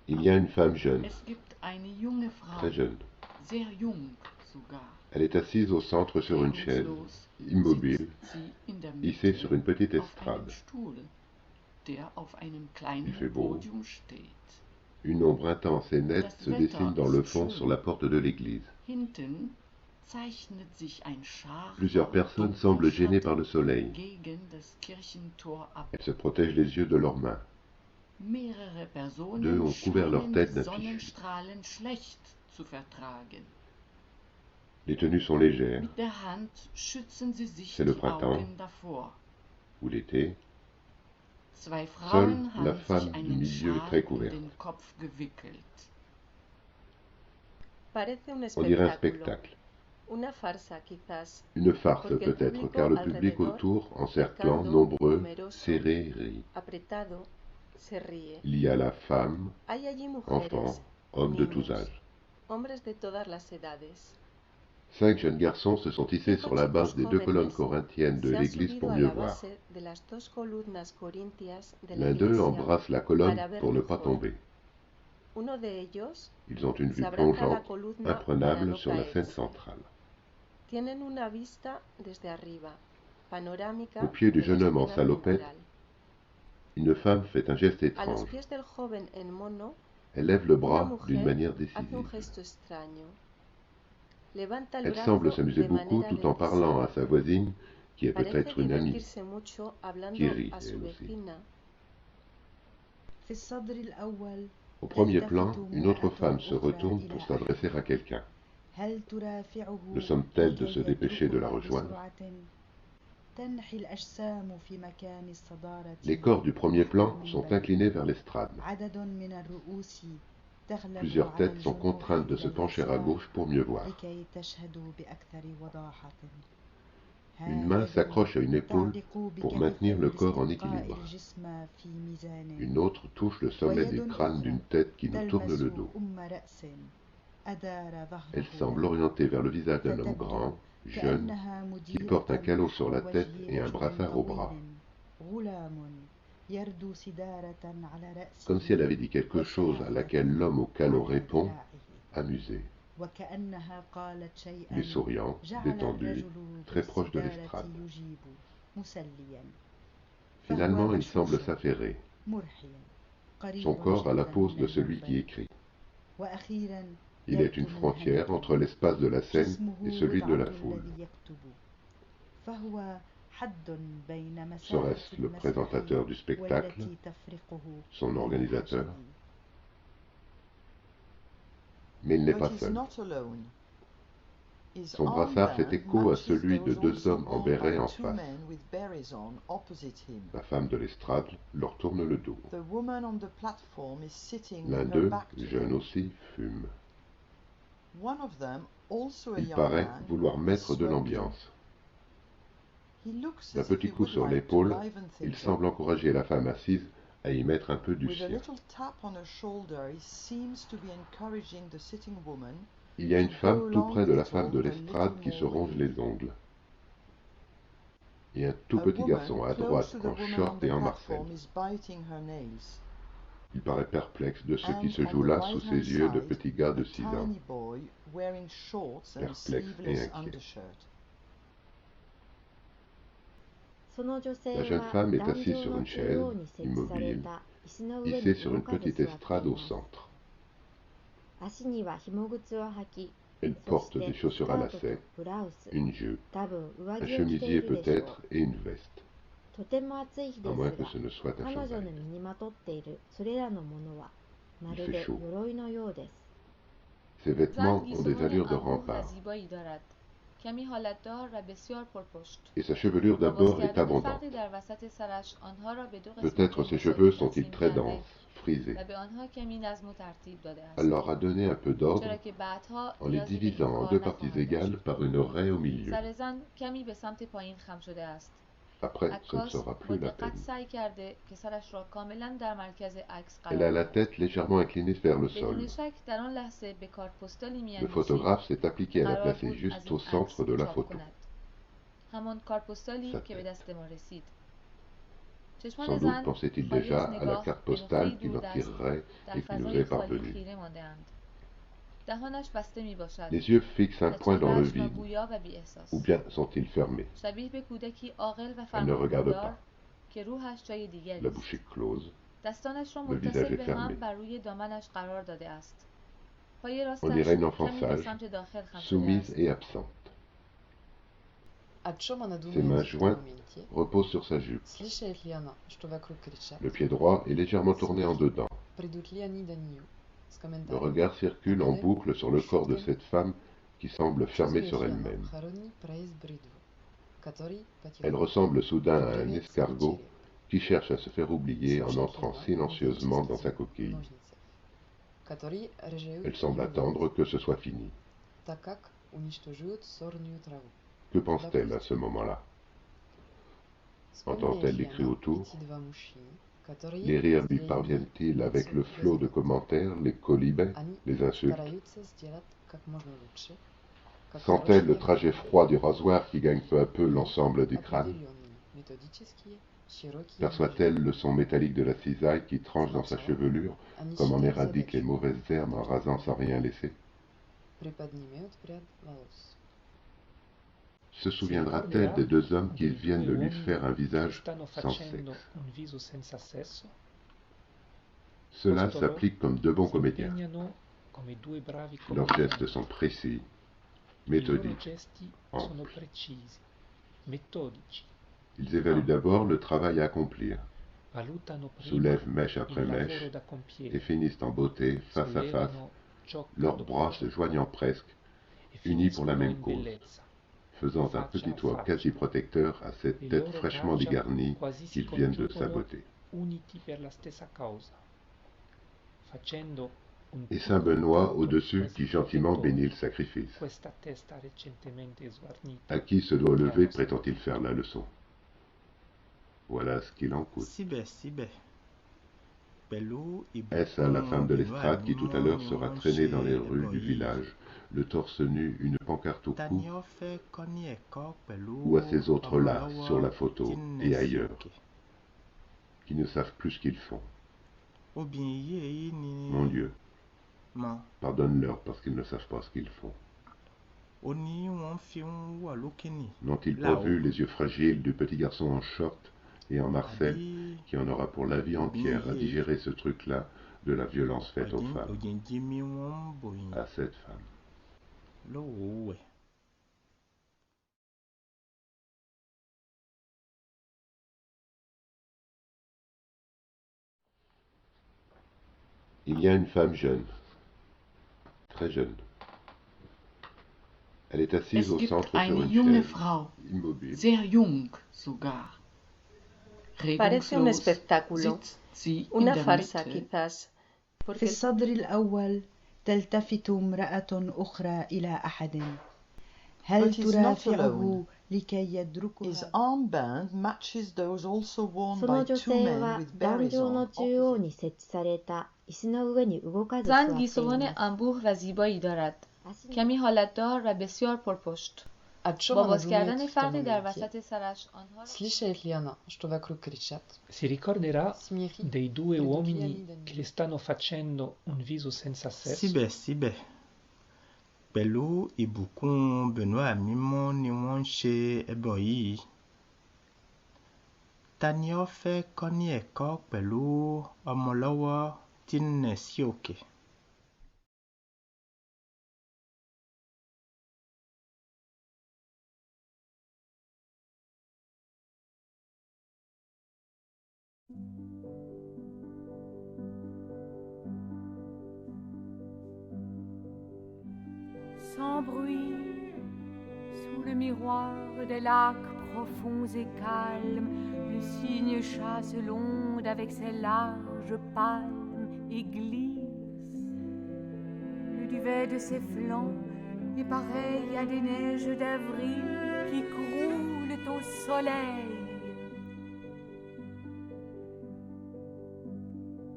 Il y a une femme jeune, Es gibt eine junge Frau, très jeune. sehr jung sogar. Elle est assise au centre sur une chaise, Regungslos immobile, sitzt sie in der hissée Mitte sur une petite auf einem estrade. Stuhl, der auf einem Il kleinen fait beau. Podium steht. Une ombre intense et nette Das se dessine Wetter dans le ist fond schön. sur la porte de l'église. Hinten zeichnet sich ein scharfer, Plusieurs personnes dunkler semblent gênées par le Schatten soleil. gegen das Kirchentor ab. Elles se protègent les yeux de leurs mains. Mehrere Deux Personen ont couvert leur scheinen tête die d'un fichu. Sonnenstrahlen schlecht zu vertragen. Les tenues sont légères, Mit der Hand schützen sie sich C'est le die printemps. Augen davor. ou l'été. Zwei Seule Frauen la haben femme sich du einen milieu est Schal très um couverte. den Kopf gewickelt. Parece un On dirait un espectáculo, spectacle. una farsa quizás, Une farce porque el peut-être, público car le public alrededor, autour, encerclant, cercando, nombreux, numeroso, serré, rit. apretado, se ríe. Il y a la femme, Hay allí enfants, mujeres, hommes de tous niños, âges. hombres de todas las edades. 5 jeunes garçons se sont hissés sur la base des deux colonnes Jóvenes corinthiennes de se han l'église subido pour a mieux la voir. base de las dos columnas corintias de la L'un d'eux iglesia embrasse la colonne para ver pour ne pas mejor. tomber. Uno de ellos Ils ont une se vue abraza a la plongeante, columna para imprenable no sur la scène caerse. centrale. Tienen una vista desde arriba, panorámica Au pied du de la jeune homme en escena salopette, central. Une femme fait un geste A los étrange. pies del joven en mono, Elle lève le una bras d'une mujer manière hace un décisive. gesto extraño. Levanta el Elle semble brazo s'amuser de beaucoup manera tout en parlant à decisiva. sa voisine, qui est Parece peut-être une amie, divertirse mucho hablando qui rit a su elle aussi. vecina. في الصدر الأول Au premier plan, تلتفت une autre امرأة femme se أخرى retourne إلى pour أحد. s'adresser à quelqu'un. هل ترافعه Le somme-t-elle de لكي se dépêcher de la يتركها rejoindre? بسرعة؟ تنحي الأجسام في مكان الصدارة. Les corps du premier plan نحو sont المنبر. inclinés vers l'estrade. عدد من الرؤوس تغلب Plusieurs على têtes sont الجنوح contraintes de إلى se pencher à اليسار gauche pour mieux voir. لكي تشهدوا بأكثر وضاحة. Une main s'accroche à une épaule pour maintenir le corps en équilibre. Une autre touche le sommet du crâne d'une tête qui nous tourne le dos. Elle semble orientée vers le visage d'un homme grand, jeune, qui porte un calot sur la tête et un brassard au bras. Comme si elle avait dit quelque chose à laquelle l'homme au calot répond, amusé. Il est souriant, détendu, très proche de l'estrade. Finalement, il semble s'affairer. Son corps a la pose de celui qui écrit. Il est une frontière entre l'espace de la scène et celui de la foule. Serait-ce le présentateur du spectacle, son organisateur? Mais il n'est pas seul. Son brassard fait écho à celui de deux hommes en béret en face. La femme de l'estrade leur tourne le dos. L'un d'eux, jeune aussi, fume. Il paraît vouloir mettre de l'ambiance. D'un petit coup sur l'épaule, il semble encourager la femme assise à y mettre un peu du sien. Il y a une femme tout près de la femme de l'estrade qui se ronge les ongles. Et un tout petit garçon à droite en short et en marcel. Il paraît perplexe de ce qui se joue là sous ses yeux de petit gars de 6 ans. Perplexe et inquiet. La jeune femme est assise sur une chaise, immobile, hissée sur une petite estrade au centre. Elle porte des chaussures à lacets, une jupe, un chemisier peut-être et une veste. À moins que ce ne soit un chandail. Il fait chaud. Ses vêtements ont des allures de rempart. Et sa chevelure d'abord est abondante. Peut-être ses cheveux sont-ils très denses, frisés. Elle leur a donné un peu d'ordre en les divisant en deux parties égales par une raie au milieu. Après, ce ne sera plus la peine. Elle a la tête légèrement inclinée vers le sol. Le photographe s'est appliqué à la placer juste au centre de la photo. Sa tête. چشمان Sans doute زن pensait-il با یک déjà à la نگاه carte به نقطه‌ای postale qu'il en دوردست tirerait در et qui nous فضای est خالی parvenue. خیره مانده‌اند. دهانش بسته می‌باشد Les yeux fixent un و point dans le چهره‌اش vide, ناگویا و ou بی‌احساس. bien sont-ils fermés? شبیه به کودکی عاقل و Elle ne regarde فرمانبردار pas, که روحش جای دیگری la است. bouche est close, دستانش را le visage متصل est به fermé. هم بر روی دامنش قرار داده است. پای On راستش dirait une enfant کمی به sage, سمت داخل خم شده soumise است. et absente. A čo ma Ses nadumaju mains v tom jointes momente? reposent sur sa jupe. Slyšet Liana, što vokruг kričat. Le pied droit est légèrement tourné en dedans. Pridut Liani da nju. S Le komentarem. regard circule en boucle sur le corps de cette femme qui semble fermée sur elle-même. Haroni praise bridvu. Katori Elle ressemble soudain à un escargot qui cherche à se faire oublier en entrant silencieusement dans sa coquille. Elle semble attendre que ce soit fini. Takak уничтожают сорную траву. Que pense-t-elle à ce moment-là? Entend-elle les cris autour? Les rires lui parviennent-ils avec le flot de commentaires, les quolibets, les insultes? Sent-elle le trajet froid du rasoir qui gagne peu à peu l'ensemble du crâne? Perçoit-elle le son métallique de la cisaille qui tranche dans sa chevelure, comme en éradique les mauvaises herbes en rasant sans rien laisser? Se souviendra-t-elle des deux hommes qui viennent de lui faire un visage sans sexe? Cela s'applique comme deux bons comédiens. Leurs gestes sont précis, méthodiques, amples. Ils évaluent d'abord le travail à accomplir, soulèvent mèche après mèche et finissent en beauté, face à face, leurs bras se joignant presque, unis pour la même cause, faisant un petit toit quasi protecteur à cette tête fraîchement dégarnie qu'ils viennent de saboter. Et Saint Benoît au-dessus qui gentiment bénit le sacrifice. À qui se doit lever prétend-il faire la leçon? Voilà ce qu'il en coûte. Est-ce à la femme de l'estrade qui tout à l'heure sera traînée dans les rues du village, le torse nu, une pancarte au cou, ou à ces autres-là sur la photo et ailleurs, qui ne savent plus ce qu'ils font? Mon Dieu, pardonne-leur parce qu'ils ne savent pas ce qu'ils font. N'ont-ils pas vu les yeux fragiles du petit garçon en short et en Marcel, qui en aura pour la vie entière à digérer ce truc-là de la violence faite aux femmes, à cette femme? Il y a une femme jeune, très jeune. Elle est assise Es au gibt centre sur eine une junge chaise, Frau, immobile. sehr jung sogar. Parece un Regungslos espectáculo, sitzt sie in una der farsa Mitte. quizás, في porque الصدر الأول تلتفت امرأة أخرى إلى أحد. هل But he's not ترافعه alone. لكي His يدركها؟ armband matches those also worn そ by の女 two 性 men は with 壇 berries 上 on の中央 opposite. に設置された椅子の上に動かず座って زن い گیسوان ます。 انبوه و زیبایی دارد. 足に کمی حالتدار و بسیار پرپشت. A čo با ma باز کردن nadumaju v tom فردی در momente? وسط سرش آنها را Slyšet Liana, što vokrug kričat. Si ricorderà Smiechy dei due pridut uomini Liani da che nju. le stanno facendo un viso senza sesso? síbẹ̀síbẹ̀ pẹ̀lú ìbùkún Benoit mímọ́ ni wọ́n ń ṣe ẹbọ yìí. Ta ni ó fẹ́ kọ́ ní ẹ̀kọ́ pẹ̀lú ọmọ lọ́wọ́ tí ń nẹ̀ sí òkè? Sans bruit, sous le miroir des lacs profonds et calmes, le cygne chasse l'onde avec ses larges palmes et glisse. Le duvet de ses flancs est pareil à des neiges d'avril qui croulent au soleil.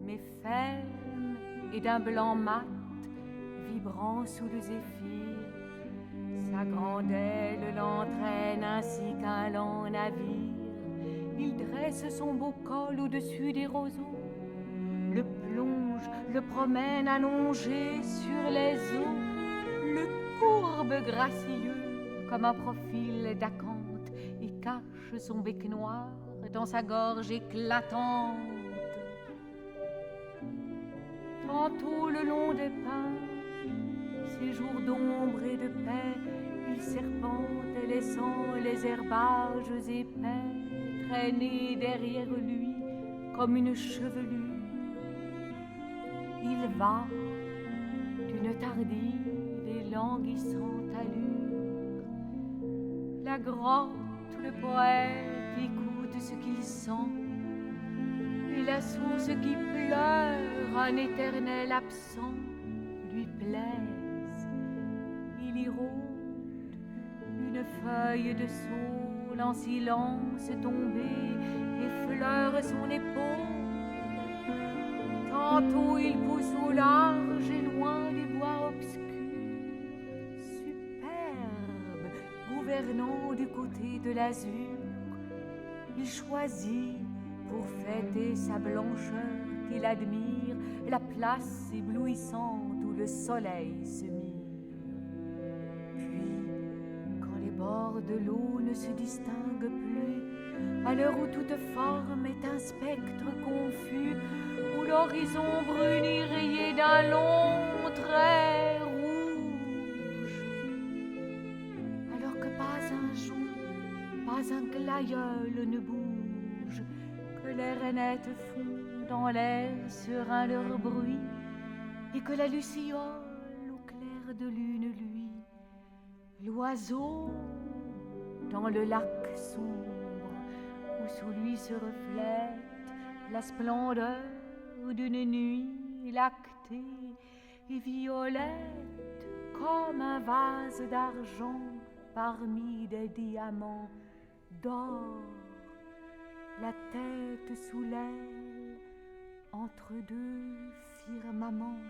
Mais ferme et d'un blanc mat, vibrant sous le zéphyr, sa grande aile l'entraîne ainsi qu'un lent navire, Il dresse son beau col au-dessus des roseaux, le plonge, le promène allongé sur les eaux, le courbe gracieux comme un profil d'acanthe et cache son bec noir dans sa gorge éclatante. Tantôt le long des pins, ces jours d'ombre et de paix, il serpente laissant les herbages épais traîner derrière lui comme une chevelure. Il va d'une tardive et languissante allure. La grotte, le poète écoute ce qu'il sent, et la source qui pleure, un éternel absent, lui plaise. Il y rôde une feuille de saule en silence tombée, effleure son épaule. Tantôt il pousse au large et loin du bois obscur, superbe, gouvernant du côté de l'azur. Il choisit pour fêter sa blancheur qu'il admire la place éblouissante où le soleil se mire. Puis, quand les bords de l'eau ne se distinguent plus, à l'heure où toute forme est un spectre confus, où l'horizon bruni rayé d'un long trait rouge, alors que pas un jonc, pas un glaïeul ne bouge, que les rainettes font dans l'air serein leur bruit, et que la luciole au clair de lune luit, l'oiseau dans le lac sombre où sous lui se reflète la splendeur d'une nuit lactée et violette comme un vase d'argent parmi des diamants d'or, la tête sous l'aile entre deux firmaments.